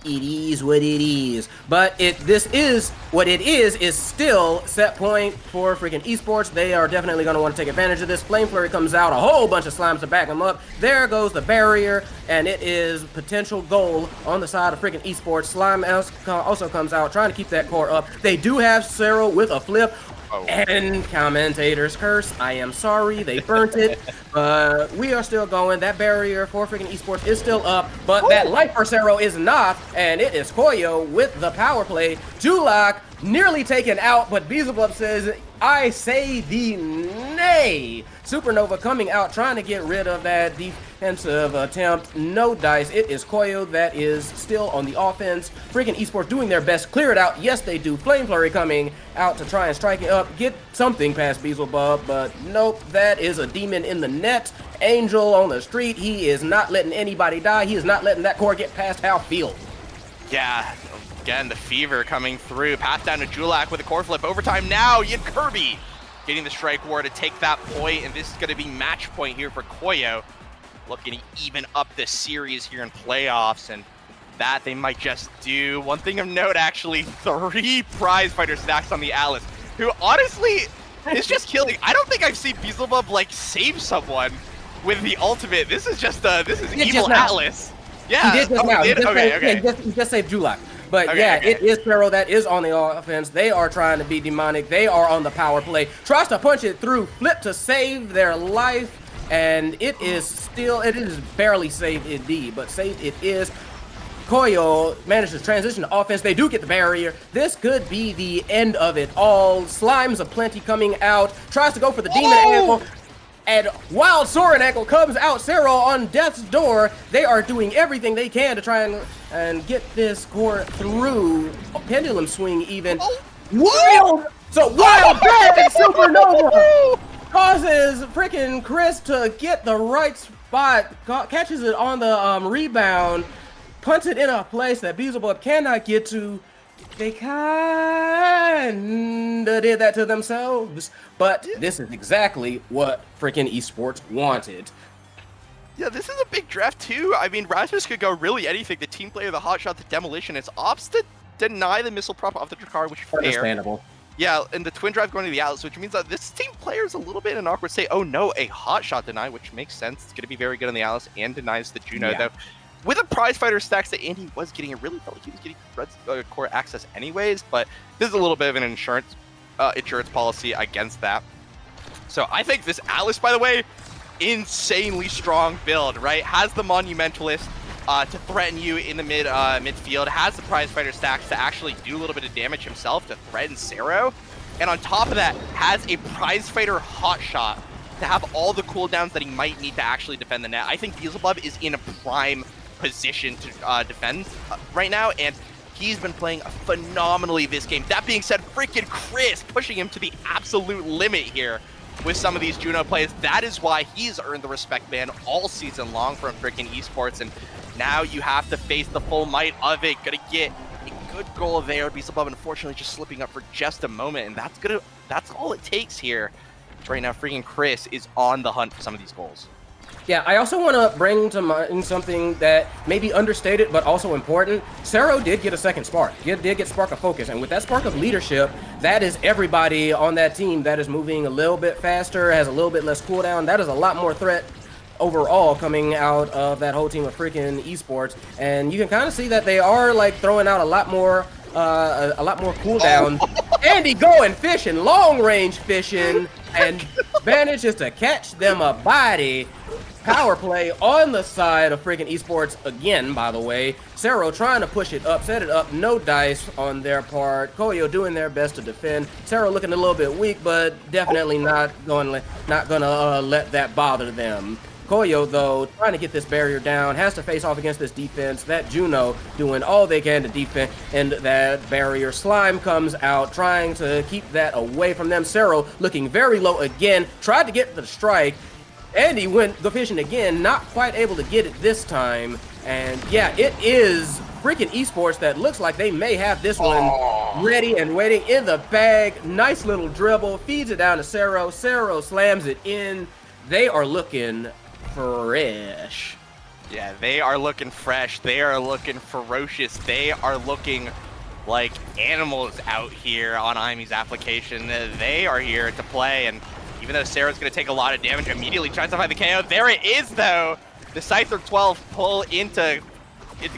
It is what it is. But this is what it is still set point for freaking esports. They are definitely going to want to take advantage of this. Flame Flurry comes out, a whole bunch of slimes to back them up. There goes the barrier, and it is potential goal on the side of freaking esports. Slime also comes out, trying to keep that core up. They do have Sero with a flip. And commentator's curse. I am sorry, they burnt it. But we are still going. That barrier for freaking esports is still up, but that life for Sero is not, and it is COYO with the power play. Julak nearly taken out, but Beelzebub says, I say the nay. Supernova coming out, trying to get rid of that defensive attempt. No dice. It is COYO that is still on the offense. Freaking esports doing their best. Clear it out. Yes, they do. Flame Flurry coming out to try and strike it up. Get something past Beelzebub, but nope. That is a demon in the net. Angel on the street. He is not letting anybody die. He is not letting that core get past Hal Field. Yeah. Again, the fever coming through. Pass down to Julak with a core flip. Overtime now. Yin Kirby getting the strike war to take that point, and this is going to be match point here for COYO. Looking to even up this series here in playoffs, and that they might just do. One thing of note, actually, 3 prize fighter stacks on the Alice, who honestly is just killing. I don't think I've seen Beelzebub like save someone with the ultimate. This is just evil Atlas. Yeah. He did just now. Okay. He just saved Julak. But Okay, yeah, okay. it is Pharaoh that is on the offense. They are trying to be demonic. They are on the power play. Tries to punch it through, flip to save their life. And it is barely saved indeed, but saved it is. COYO manages to transition to offense. They do get the barrier. This could be the end of it all. Slimes aplenty coming out. Tries to go for the demon ankle. And Wild Soaring Ankle comes out. Zero on death's door. They are doing everything they can to try and get this core through. Pendulum swing even. Wild! So Wild Bag Supernova causes freaking Chris to get the right spot. Catches it on the rebound. Punts it in a place that Beelzebub cannot get to. They kinda did that to themselves, but this is exactly what freaking esports wanted. Yeah, this is a big draft too. I mean, Rasmus could go really anything. The team player, the hot shot, the demolition. It's ops to deny the missile prop off the Drakkar, which is fair. Understandable. Yeah, and the twin drive going to the Atlas, which means that this team player is a little bit in an awkward state. Oh no, a hot shot deny, which makes sense. It's going to be very good on the Atlas and denies the Juno, though. With a prize fighter stacks that Andy was getting, it really felt like he was getting Red's core access anyways, but this is a little bit of an insurance policy against that. So I think this Atlas, by the way, insanely strong build, right? Has the Monumentalist to threaten you in the midfield, has the prize fighter stacks to actually do a little bit of damage himself to threaten Zero, and on top of that, has a prize fighter hotshot to have all the cooldowns that he might need to actually defend the net. I think Beelzebub is in a prime position to defend right now, and he's been playing phenomenally this game. That being said, freaking Chris pushing him to the absolute limit here with some of these Juno plays. That is why he's earned the respect ban all season long from freaking esports, and now you have to face the full might of it. Gonna get a good goal there. Beelzebub unfortunately just slipping up for just a moment, and that's all it takes here. Right now, freaking Chris is on the hunt for some of these goals. Yeah, I also want to bring to mind something that may be understated but also important. Zero did get a second spark. Did get spark of focus, and with that spark of leadership, that is everybody on that team that is moving a little bit faster, has a little bit less cooldown. That is a lot more threat overall coming out of that whole team of freaking esports, and you can kind of see that they are like throwing out a lot more cooldown. Andy going fishing, long range fishing, and manages to catch them a body. Power play on the side of freaking esports again, by the way. Zero trying to push it up, set it up, no dice on their part. COYO doing their best to defend. Zero looking a little bit weak, but definitely not gonna let that bother them. COYO, though, trying to get this barrier down, has to face off against this defense. That Juno doing all they can to defend and that barrier. Slime comes out, trying to keep that away from them. Zero looking very low again, tried to get the strike. Andy went the fishing again, not quite able to get it this time. And yeah, it is freaking esports that looks like they may have this one ready and waiting in the bag. Nice little dribble, feeds it down to Zero. Zero slams it in. They are looking fresh. Yeah, they are looking fresh. They are looking ferocious. They are looking like animals out here on Imi's application. They are here to play, and even though Sarah's going to take a lot of damage, immediately tries to find the KO. There it is, though. The Scyther 12 pull into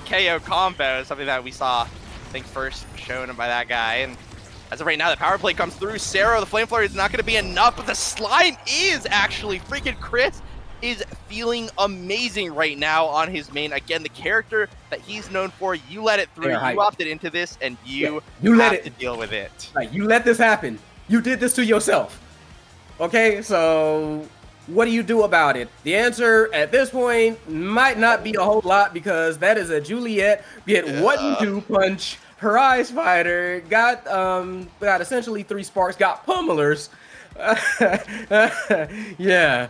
KO combo, something that we saw, I think, first shown by that guy. And as of right now, the power play comes through. Sarah, the Flame Flurry is not going to be enough, but the Slime is actually. Freaking Chris is feeling amazing right now on his main. Again, the character that he's known for, you let it through. You opted into this, and you have to deal with it. Like, you let this happen. You did this to yourself. Okay, so what do you do about it? The answer at this point might not be a whole lot, because that is a Juliet get what you do punch. Prize fighter got essentially 3 sparks, got pummelers. yeah.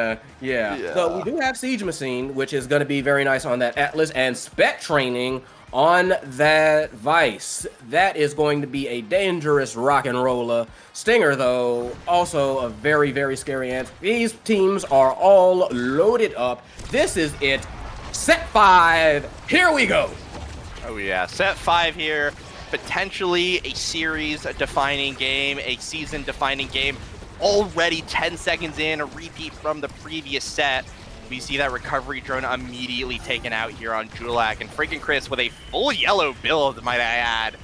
So we do have Siege Machine, which is going to be very nice on that Atlas, and Spec Training on that Vice. That is going to be a dangerous rock and roller. Stinger, though, also a very, very scary ant. These teams are all loaded up. This is it. Set 5. Here we go. Oh yeah, set 5 here. Potentially a series-defining game, a season-defining game. Already 10 seconds in, a repeat from the previous set. We see that recovery drone immediately taken out here on Julak, and freaking Chris with a full yellow build, might I add,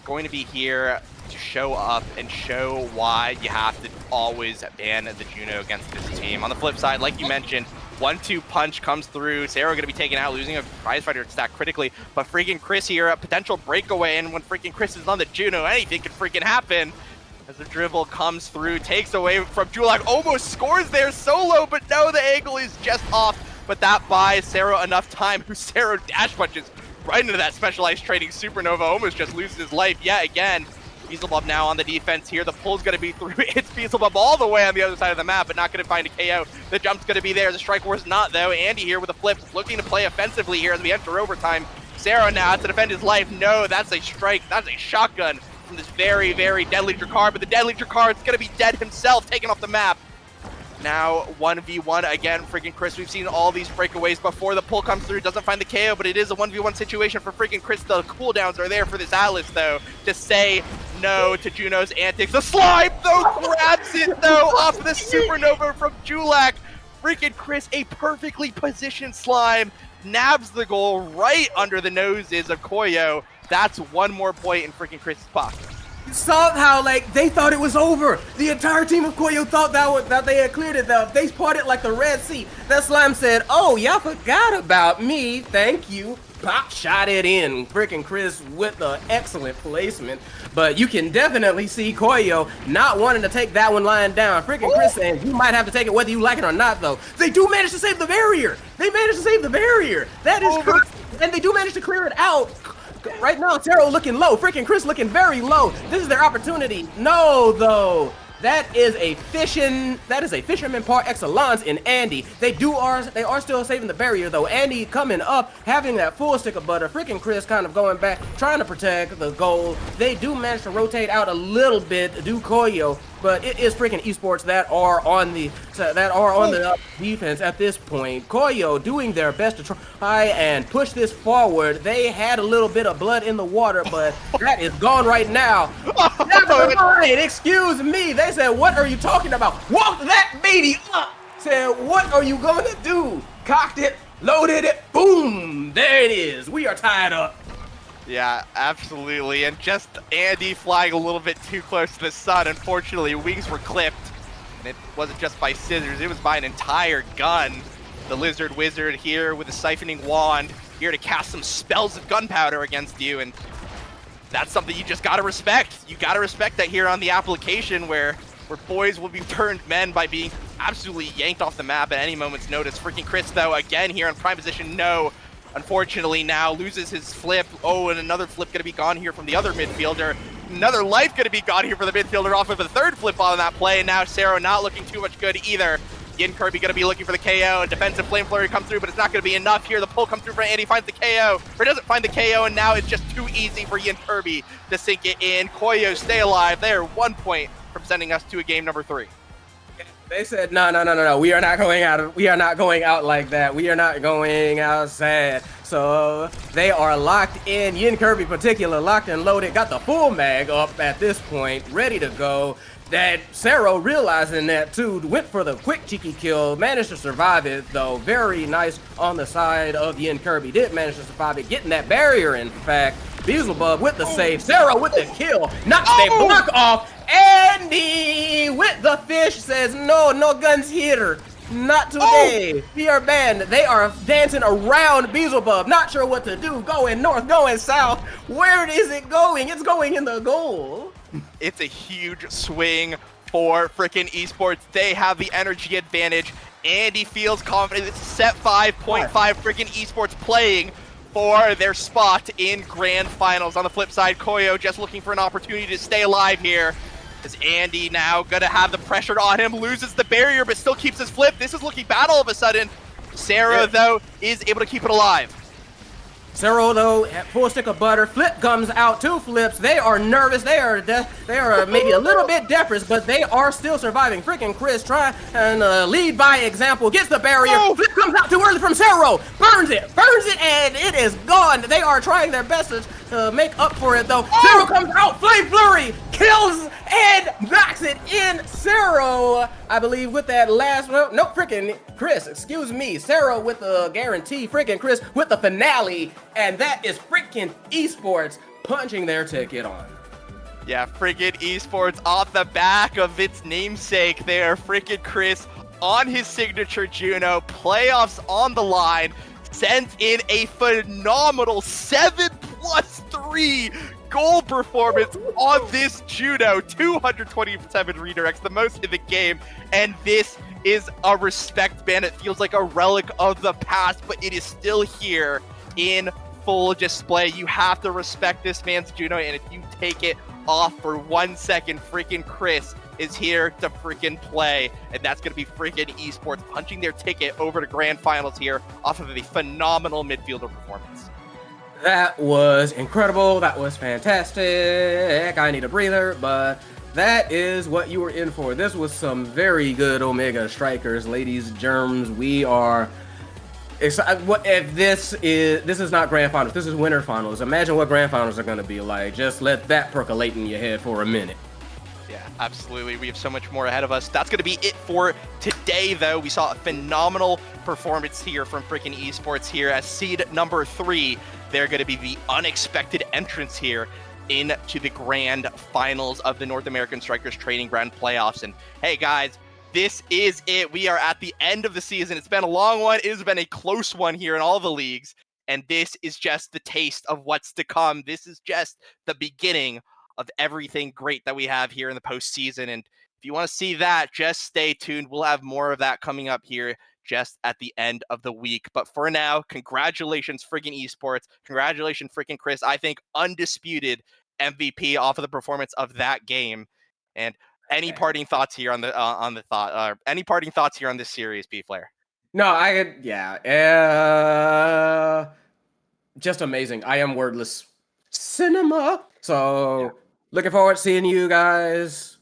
going to be here to show up and show why you have to always ban the Juno against this team. On the flip side, like you mentioned, 1-2 punch comes through. Sarah going to be taken out, losing a prize fighter stack critically, but freaking Chris here, a potential breakaway, and when freaking Chris is on the Juno, anything can freaking happen. As the dribble comes through, takes away from Julak, almost scores there solo, but no, the angle is just off. But that buys Sarah enough time, who Sarah dash punches right into that specialized training supernova, almost just loses his life yet again. Beelzebub now on the defense here. The pull's going to be through. It's Beelzebub all the way on the other side of the map, but not going to find a KO. The jump's going to be there. The strike force not, though. Andy here with a flip, looking to play offensively here as we enter overtime. Sarah now to defend his life. No, that's a strike. That's a shotgun from this very, very deadly Drakkar, but the deadly Drakkar is going to be dead himself, taken off the map. Now 1v1 again, freaking Chris. We've seen all these breakaways before. The pull comes through, doesn't find the KO, but it is a 1v1 situation for freaking Chris. The cooldowns are there for this Atlas, though, to say no to Juno's antics. The slime, though, grabs it, though, off the supernova from Julak. Freaking Chris, a perfectly positioned slime, nabs the goal right under the noses of COYO. That's one more point in freaking Chris's pocket. You saw how, like, they thought it was over. The entire team of COYO thought that they had cleared it, though. They parted like the Red Sea. That slime said, oh, y'all forgot about me. Thank you. Pop shot it in. Freaking Chris with the excellent placement. But you can definitely see COYO not wanting to take that one lying down. Freaking Chris saying you might have to take it whether you like it or not, though. They do manage to save the barrier. They managed to save the barrier. That is true. And they do manage to clear it out. Right now, Taro looking low. Freaking Chris looking very low. This is their opportunity. No, though. That is a fisherman par excellence in Andy. They are still saving the barrier, though. Andy coming up, having that full stick of butter. Freaking Chris kind of going back, trying to protect the goal. They do manage to rotate out a little bit, do COYO, but it is freaking esports that are on the defense at this point. COYO doing their best to try and push this forward. They had a little bit of blood in the water, but that is gone right now. Never mind, excuse me. They said, what are you talking about? Walk that baby up. Said, what are you gonna do? Cocked it, loaded it, boom. There it is. We are tied up. Yeah, absolutely. And just Andy flying a little bit too close to the sun. Unfortunately, wings were clipped. And it wasn't just by scissors, it was by an entire gun. The Lizard Wizard here with a siphoning wand, here to cast some spells of gunpowder against you. And that's something you just gotta respect. You gotta respect that here on the application where boys will be turned men by being absolutely yanked off the map at any moment's notice. Freaking Chris, though, again here in prime position, no. Unfortunately now loses his flip. Oh, and another flip gonna be gone here from the other midfielder. Another life gonna be gone here for the midfielder off of a third flip on that play. And now Sarah not looking too much good either. Yin Kirby gonna be looking for the KO. Defensive flame flurry comes through, but it's not gonna be enough here. The pull comes through for Andy, finds the KO, or doesn't find the KO, and now it's just too easy for Yin Kirby to sink it in. COYO stay alive. They are 1 point from sending us to a game number 3. They said, no. We are not going out. We are not going out like that. We are not going outside. So they are locked in. Yin Kirby, particular, locked and loaded. Got the full mag up at this point, ready to go. That Sarah, realizing that too, went for the quick cheeky kill, managed to survive it though. Very nice on the side of Yin Kirby. Did manage to survive it, getting that barrier in fact. Beelzebub with the save. Sarah with the kill. Knocks the block off. Andy with the fish says, no guns here. Not today. We are banned. They are dancing around Beelzebub. Not sure what to do. Going north, going south. Where is it going? It's going in the goal. It's a huge swing for frickin' esports. They have the energy advantage. Andy feels confident. It's set 5.5 frickin' esports playing for their spot in grand finals. On the flip side, COYO just looking for an opportunity to stay alive here. As Andy now gonna have the pressure on him, loses the barrier, but still keeps his flip. This is looking bad all of a sudden. Sarah, though, is able to keep it alive. Sarah, though, at full stick of butter, flip comes out, 2 flips. They are nervous. They are maybe a little bit depressed, but they are still surviving. Freaking Chris trying and lead by example, gets the barrier. Flip comes out too early from Sarah, burns it, and it is gone. They are trying their best To make up for it, though, Oh! Zero comes out, Flame Flurry, kills and knocks it in. Zero, I believe, with that last one. No, freaking Chris, excuse me. Zero with the guarantee, freaking Chris with the finale, and that is freaking esports punching their ticket on. Yeah, friggin' esports off the back of its namesake there. Friggin' Chris on his signature Juno, playoffs on the line, sends in a phenomenal 7+3 goal performance on this Juno. 227 redirects, the most in the game, and this is a respect band. It feels like a relic of the past, but it is still here in full display. You have to respect this man's Juno, and if you take it off for 1 second, freaking Chris is here to freaking play, and that's going to be freaking esports punching their ticket over to grand finals here off of a phenomenal midfielder performance. That was incredible. That was fantastic. I need a breather, but that is what you were in for. This was some very good Omega Strikers, ladies, germs. We are. What if this is not grand finals? This is winter finals. Imagine what grand finals are going to be like. Just let that percolate in your head for a minute. Yeah, absolutely. We have so much more ahead of us. That's going to be it for today, though. We saw a phenomenal performance here from freaking esports here as seed number 3. They're going to be the unexpected entrance here into the grand finals of the North American Strikers Training Ground playoffs. And hey, guys, this is it. We are at the end of the season. It's been a long one. It has been a close one here in all the leagues. And this is just the taste of what's to come. This is just the beginning of everything great that we have here in the postseason. And if you want to see that, just stay tuned. We'll have more of that coming up here just at the end of the week. But for now, congratulations, freaking esports. Congratulations, freaking Chris. I think undisputed MVP off of the performance of that game. And any parting thoughts here on the thought? Any parting thoughts here on this series, B Flair? No, just amazing. I am wordless. Cinema. So looking forward to seeing you guys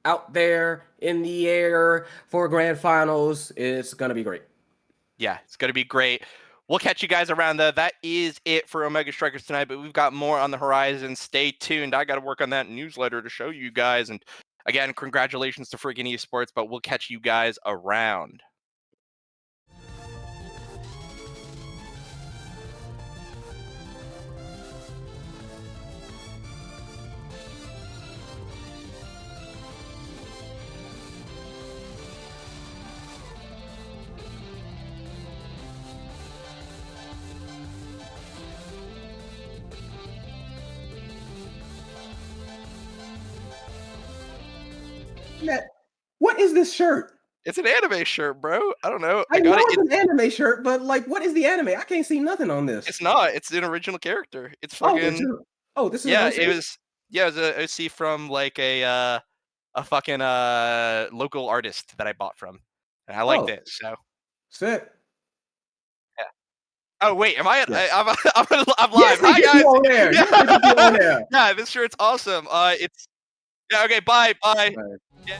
out there in the air for grand finals. It's gonna be great. Yeah, it's gonna be great. We'll catch you guys around though. That is it for Omega Strikers tonight, but we've got more on the horizon. Stay tuned. I got to work on that newsletter to show you guys. And again, congratulations to freaking esports, but we'll catch you guys around. What is this shirt? It's an anime shirt, bro. I don't know. I got know it. it's an anime shirt, but like, what is the anime? I can't see nothing on this. It's not. It's an original character. It's fucking. This is Yeah, it was. Yeah, it was a OC from like a fucking local artist that I bought from, and I liked it. So sick. yeah. Oh wait, am I? Yes. I'm live. Hi guys. On air. Yeah. Yeah, this shirt's awesome. It's. Yeah. Okay. Bye. Bye. Yeah.